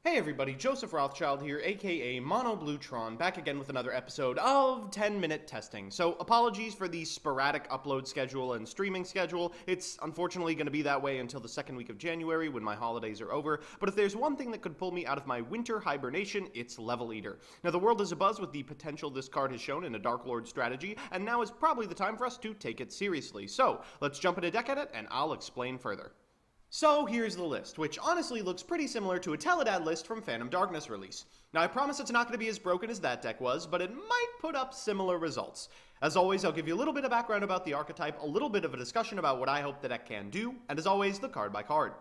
Hey everybody, Joseph Rothschild here, aka Mono Bluetron, back again with another episode of 10-minute testing. So apologies for the sporadic upload schedule and streaming schedule. It's unfortunately going to be that way until the second week of January when my holidays are over, but if there's one thing that could pull me out of my winter hibernation, it's Level Eater. Now the world is abuzz with the potential this card has shown in a Darklord strategy, and now is probably the time for us to take it seriously. So let's jump into deck edit and I'll explain further. So here's the list, which honestly looks pretty similar to a Teledad list from Phantom Darkness release. Now I promise it's not going to be as broken as that deck was, but it might put up similar results. As always, I'll give you a little bit of background about the archetype, a little bit of a discussion about what I hope the deck can do, and as always, the card by card.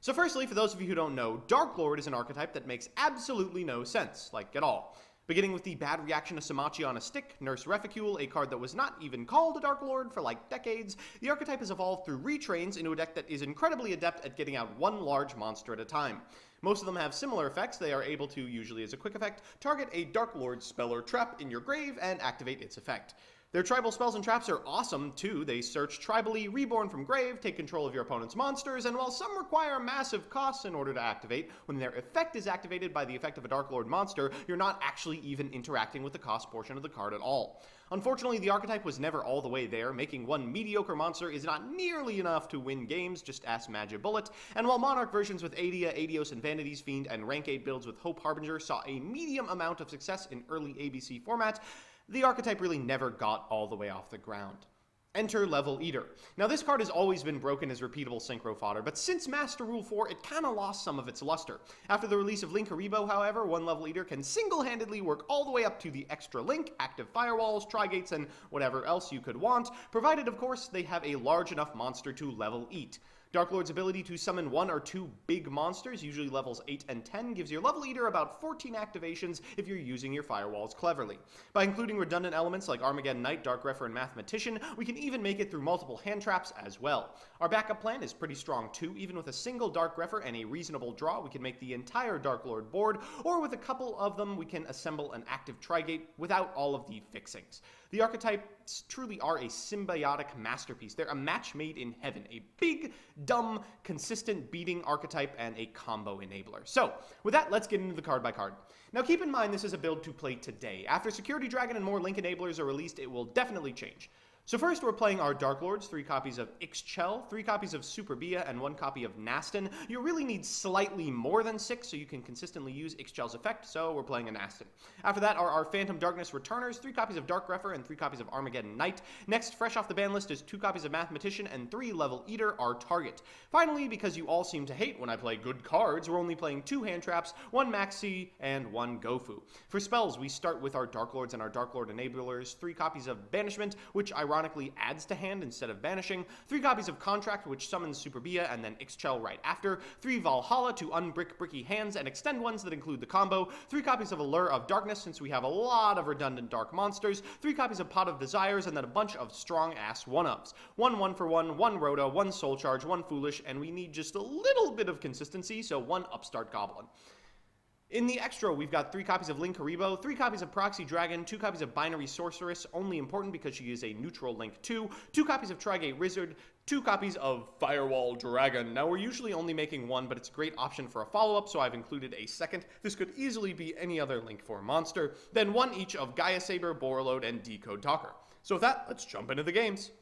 So firstly, for those of you who don't know, Darklord is an archetype that makes absolutely no sense, like at all. Beginning with the bad reaction to Samachi on a stick, Nurse Reficule, a card that was not even called a Darklord for like decades, the archetype has evolved through retrains into a deck that is incredibly adept at getting out one large monster at a time. Most of them have similar effects. They are able to, usually as a quick effect, target a Darklord spell or trap in your grave and activate its effect. Their tribal spells and traps are awesome, too. They search tribally, reborn from grave, take control of your opponent's monsters, and while some require massive costs in order to activate, when their effect is activated by the effect of a Darklord monster, you're not actually even interacting with the cost portion of the card at all. Unfortunately, the archetype was never all the way there. Making one mediocre monster is not nearly enough to win games, just ask Magibullet, and while Monarch versions with Adia, Adios, and Vanity's Fiend, and Rank 8 builds with Hope Harbinger saw a medium amount of success in early ABC format, the archetype really never got all the way off the ground. Enter Level Eater. Now this card has always been broken as repeatable synchro fodder, but since Master Rule 4, it kinda lost some of its luster. After the release of Link Haribo, however, one Level Eater can single-handedly work all the way up to the extra Link, active firewalls, Trigates, and whatever else you could want, provided of course they have a large enough monster to level eat. Darklord's ability to summon one or two big monsters, usually levels 8 and 10, gives your Level Eater about 14 activations if you're using your firewalls cleverly. By including redundant elements like Armageddon Knight, Dark Refer, and Mathematician, we can even make it through multiple hand traps as well. Our backup plan is pretty strong too. Even with a single Dark Refer and a reasonable draw, we can make the entire Darklord board, or with a couple of them, we can assemble an active Trigate without all of the fixings. The archetypes truly are a symbiotic masterpiece. They're a match made in heaven, a big, dumb, consistent beating archetype and a combo enabler. So, with that, let's get into the card by card. Now keep in mind this is a build to play today. After Security Dragon and more Link enablers are released, it will definitely change. So first we're playing our Darklords, 3 copies of Ixchel, 3 copies of Super Bia, and 1 copy of Nastin. You really need slightly more than 6 so you can consistently use Ixchel's effect, so we're playing a Nastin. After that are our Phantom Darkness Returners, 3 copies of Dark Refer, and 3 copies of Armageddon Knight. Next, fresh off the ban list is 2 copies of Mathematician and 3 Level Eater, our target. Finally, because you all seem to hate when I play good cards, we're only playing 2 hand traps, 1 Maxi, and 1 Gofu. For spells, we start with our Darklords and our Darklord enablers, 3 copies of Banishment, which ironically adds to hand instead of banishing, 3 copies of Contract, which summons Super Bia and then Ixchel right after, 3 Valhalla to unbrick bricky hands and extend ones that include the combo, 3 copies of Allure of Darkness since we have a lot of redundant dark monsters, 3 copies of Pot of Desires, and then a bunch of strong-ass one-ups. 1 for 1, 1 Rhoda, 1 Soul Charge, 1 Foolish, and we need just a little bit of consistency, so 1 Upstart Goblin. In the extra, we've got 3 copies of Link Haribo, 3 copies of Proxy Dragon, 2 copies of Binary Sorceress, only important because she is a neutral Link 2, 2 copies of Trigate Wizard, 2 copies of Firewall Dragon. Now, we're usually only making 1, but it's a great option for a follow-up, so I've included a second. This could easily be any other Link 4 monster. Then 1 each of Gaia Saber, Borreload, and Decode Talker. So with that, let's jump into the games.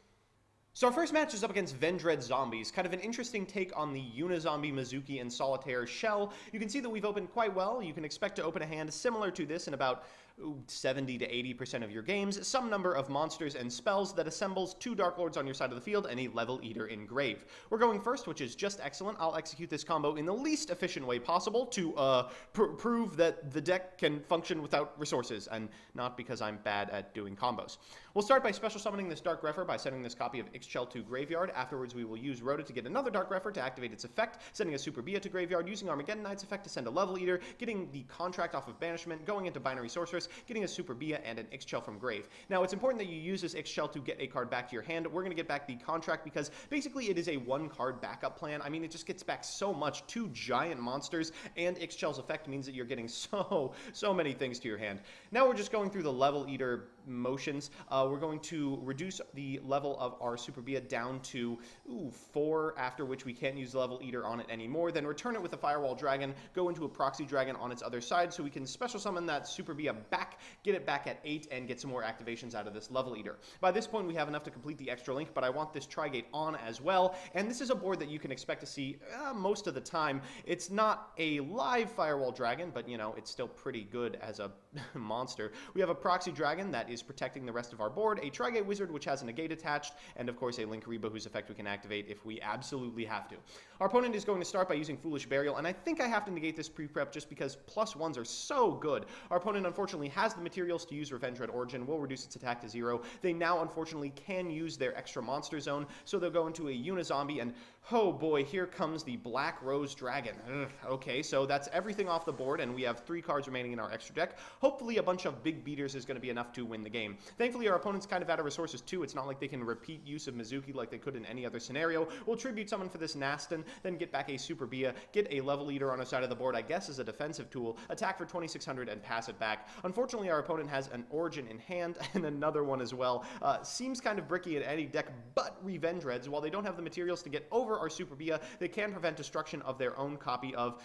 So our first match is up against Ved Red Zombies, kind of an interesting take on the Unizombie, Mizuki, and Solitaire shell. You can see that we've opened quite well. You can expect to open a hand similar to this in about 70 to 80% of your games, some number of monsters and spells that assembles 2 Darklords on your side of the field and a Level Eater in grave. We're going first, which is just excellent. I'll execute this combo in the least efficient way possible to prove that the deck can function without resources, and not because I'm bad at doing combos. We'll start by special summoning this Dark Refer by sending this copy of Ixchel to Graveyard. Afterwards, we will use Rhoda to get another Dark Refer to activate its effect, sending a Super Bia to Graveyard, using Armageddon Knight's effect to send a Level Eater, getting the Contract off of Banishment, going into Binary Sorceress, getting a Super Bia and an Ixchel from grave. Now, it's important that you use this Ixchel to get a card back to your hand. We're going to get back the Contract because basically it is a 1-card backup plan. I mean, it just gets back so much. 2 giant monsters and Ixchel's effect means that you're getting so many things to your hand. Now we're just going through the Level Eater motions. We're going to reduce the level of our Super Bia down to 4, after which we can't use Level Eater on it anymore. Then return it with a Firewall Dragon, go into a Proxy Dragon on its other side so we can special summon that Super Bia back, get it back at 8, and get some more activations out of this Level Eater. By this point, we have enough to complete the extra link, but I want this Trigate on as well, and this is a board that you can expect to see most of the time. It's not a live Firewall Dragon, but, you know, it's still pretty good as a monster. We have a Proxy Dragon that is protecting the rest of our board, a Trigate Wizard which has a negate attached, and of course a Linkuriboh whose effect we can activate if we absolutely have to. Our opponent is going to start by using Foolish Burial, and I think I have to negate this pre-prep just because +1s are so good. Our opponent unfortunately has the materials to use Revenge Red Origin, will reduce its attack to 0. They now unfortunately can use their extra monster zone, so they'll go into a Unizombie, and oh boy, here comes the Black Rose Dragon. Okay, so that's everything off the board, and we have 3 cards remaining in our extra deck. Hopefully a bunch of big beaters is going to be enough to win the game. Thankfully, our opponent's kind of out of resources too. It's not like they can repeat use of Mizuki like they could in any other scenario. We'll tribute summon for this Nastin, then get back a Super Bia, get a Level Eater on our side of the board, I guess as a defensive tool, attack for 2600 and pass it back. Unfortunately, our opponent has an Origin in hand and another one as well. Seems kind of bricky in any deck, but Revenge Reds, while they don't have the materials to get over our Super Bia, they can prevent destruction of their own copy of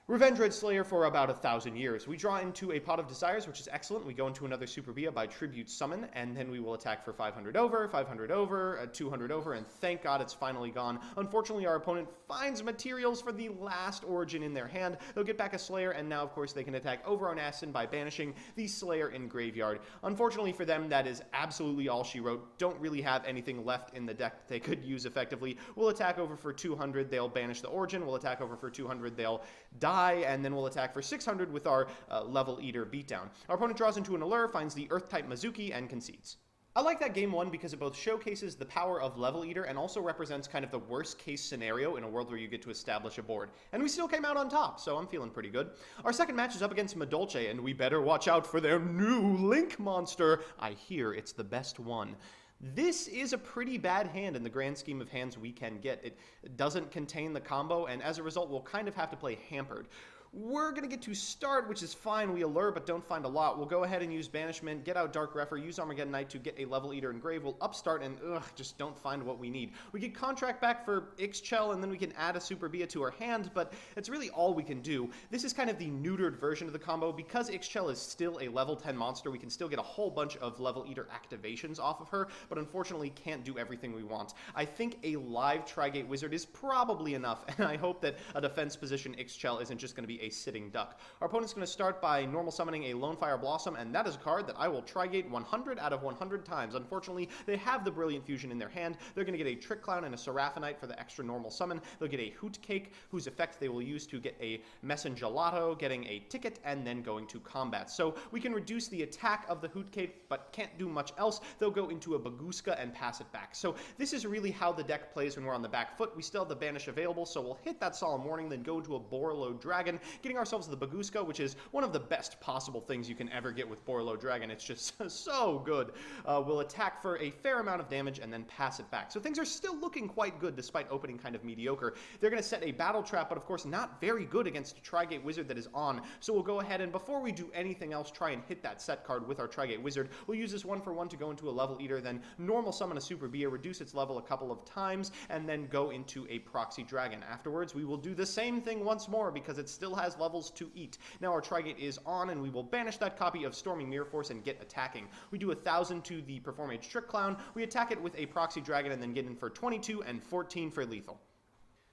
Revenge Red Slayer for about 1,000 years. We draw into a Pot of Desires, which is excellent. We go into another Super Bia by Tribute Summon, and then we will attack for 500 over, 500 over, 200 over, and thank God it's finally gone. Unfortunately, our opponent finds materials for the last Origin in their hand. They'll get back a Slayer, and now, of course, they can attack over on Nastin by banishing the Slayer in Graveyard. Unfortunately for them, that is absolutely all she wrote. Don't really have anything left in the deck that they could use effectively. We'll attack over for 200, they'll banish the Origin. We'll attack over for 200, they'll die, and then we'll attack for 600 with our Level Eater beatdown. Our opponent draws into an Allure, finds the Earth-type Mizuki, and concedes. I like that game 1 because it both showcases the power of Level Eater and also represents kind of the worst case scenario in a world where you get to establish a board. And we still came out on top, so I'm feeling pretty good. Our second match is up against Madolche, and we better watch out for their new Link monster. I hear it's the best one. This is a pretty bad hand in the grand scheme of hands we can get. It doesn't contain the combo, and as a result, we'll kind of have to play hampered. We're going to get to start, which is fine. We allure, but don't find a lot. We'll go ahead and use Banishment, get out Dark Refer, use Armageddon Knight to get a Level Eater Engrave. We'll upstart and, just don't find what we need. We get Contract back for Ixchel, and then we can add a Super Bia to our hand, but it's really all we can do. This is kind of the neutered version of the combo. Because Ixchel is still a level 10 monster, we can still get a whole bunch of Level Eater activations off of her, but unfortunately can't do everything we want. I think a live Trigate Wizard is probably enough, and I hope that a defense position Ixchel isn't just going to be a sitting duck. Our opponent's going to start by normal summoning a Lone Fire Blossom, and that is a card that I will Trigate 100 out of 100 times. Unfortunately, they have the Brilliant Fusion in their hand. They're going to get a Trick Clown and a Seraphinite for the extra normal summon. They'll get a Hoot Cake, whose effect they will use to get a Messengelato, getting a ticket, and then going to combat. So we can reduce the attack of the Hoot Cake, but can't do much else. They'll go into a Baguska and pass it back. So this is really how the deck plays when we're on the back foot. We still have the Banish available, so we'll hit that Solemn Warning, then go into a Borlo Dragon, getting ourselves the Baguska, which is one of the best possible things you can ever get with Borlo Dragon. It's just so good. We'll attack for a fair amount of damage and then pass it back. So things are still looking quite good despite opening kind of mediocre. They're going to set a Battle Trap, but of course not very good against a Trigate Wizard that is on. So we'll go ahead and before we do anything else, try and hit that set card with our Trigate Wizard. We'll use this 1-for-1 to go into a Level Eater, then normal summon a Super Bia, reduce its level a couple of times, and then go into a Proxy Dragon. Afterwards, we will do the same thing once more because it still has levels to eat. Now our Trigate is on, and we will banish that copy of Storming Mirror Force and get attacking. We do 1,000 to the Performage Trick Clown. We attack it with a Proxy Dragon and then get in for 22 and 14 for lethal.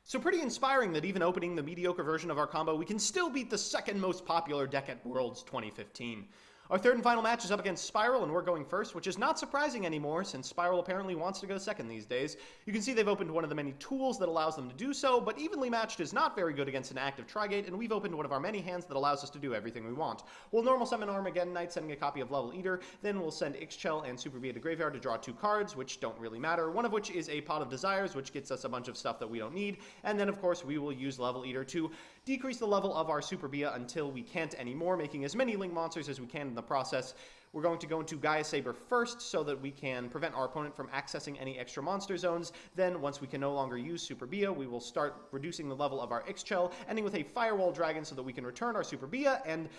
So pretty inspiring that even opening the mediocre version of our combo, we can still beat the second most popular deck at Worlds 2015. Our third and final match is up against Spiral, and we're going first, which is not surprising anymore, since Spiral apparently wants to go second these days. You can see they've opened one of the many tools that allows them to do so, but Evenly Matched is not very good against an active Trigate, and we've opened one of our many hands that allows us to do everything we want. We'll normal summon Armageddon Knight, sending a copy of Level Eater, then we'll send Ixchel and Super Bia to Graveyard to draw 2 cards, which don't really matter, one of which is a Pot of Desires, which gets us a bunch of stuff that we don't need, and then of course we will use Level Eater to decrease the level of our Super Bia until we can't anymore, making as many Link monsters as we can in the process. We're going to go into Gaia Saber first so that we can prevent our opponent from accessing any extra monster zones. Then, once we can no longer use Super Bia, we will start reducing the level of our Ixchel, ending with a Firewall Dragon so that we can return our Super Bia and,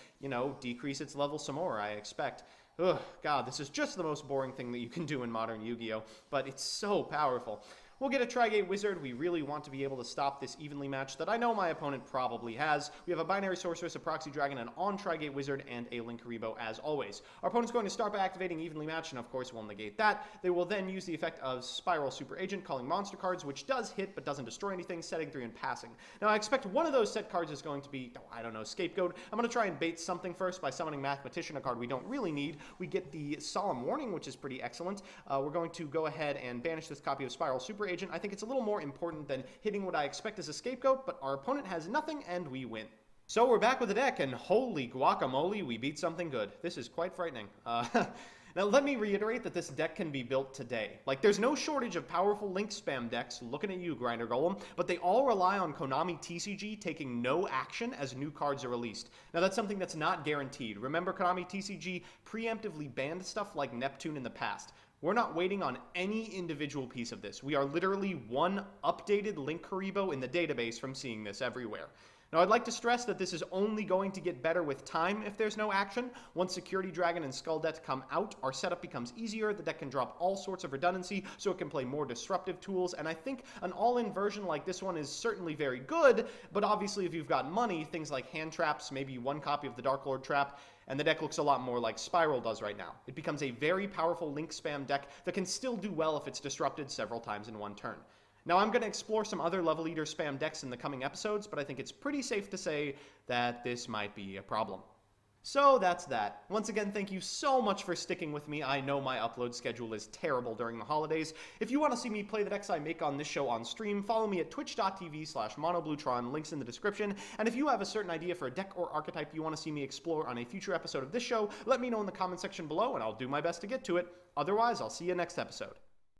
decrease its level some more, I expect. Ugh, God, this is just the most boring thing that you can do in modern Yu-Gi-Oh! But it's so powerful. We'll get a Tri-Gate Wizard. We really want to be able to stop this evenly match that I know my opponent probably has. We have a Binary Sorceress, a Proxy Dragon, an on Tri-Gate Wizard, and a Linkuriboh as always. Our opponent's going to start by activating evenly match, and of course we'll negate that. They will then use the effect of Spiral Super Agent, calling monster cards, which does hit but doesn't destroy anything, setting 3 and passing. Now I expect one of those set cards is going to be, I don't know, Scapegoat. I'm going to try and bait something first by summoning Mathematician, a card we don't really need. We get the Solemn Warning, which is pretty excellent. We're going to go ahead and banish this copy of Spiral Super Agent. I think it's a little more important than hitting what I expect as a Scapegoat, but our opponent has nothing and we win. So we're back with the deck, and holy guacamole, we beat something good. This is quite frightening. Now let me reiterate that this deck can be built today. Like, there's no shortage of powerful Link spam decks, looking at you, Grinder Golem, but they all rely on Konami TCG taking no action as new cards are released. Now that's something that's not guaranteed. Remember, Konami TCG preemptively banned stuff like Neptune in the past. We're not waiting on any individual piece of this. We are literally one updated Linkuriboh in the database from seeing this everywhere. Now, I'd like to stress that this is only going to get better with time if there's no action. Once Security Dragon and Skull Debt come out, our setup becomes easier, the deck can drop all sorts of redundancy, so it can play more disruptive tools, and I think an all-in version like this one is certainly very good, but obviously if you've got money, things like hand traps, maybe one copy of the Darklord trap, and the deck looks a lot more like Spiral does right now. It becomes a very powerful Link spam deck that can still do well if it's disrupted several times in one turn. Now, I'm going to explore some other Level Eater spam decks in the coming episodes, but I think it's pretty safe to say that this might be a problem. So that's that. Once again, thank you so much for sticking with me. I know my upload schedule is terrible during the holidays. If you want to see me play the decks I make on this show on stream, follow me at twitch.tv/monobluetron, links in the description. And if you have a certain idea for a deck or archetype you want to see me explore on a future episode of this show, let me know in the comment section below and I'll do my best to get to it. Otherwise, I'll see you next episode.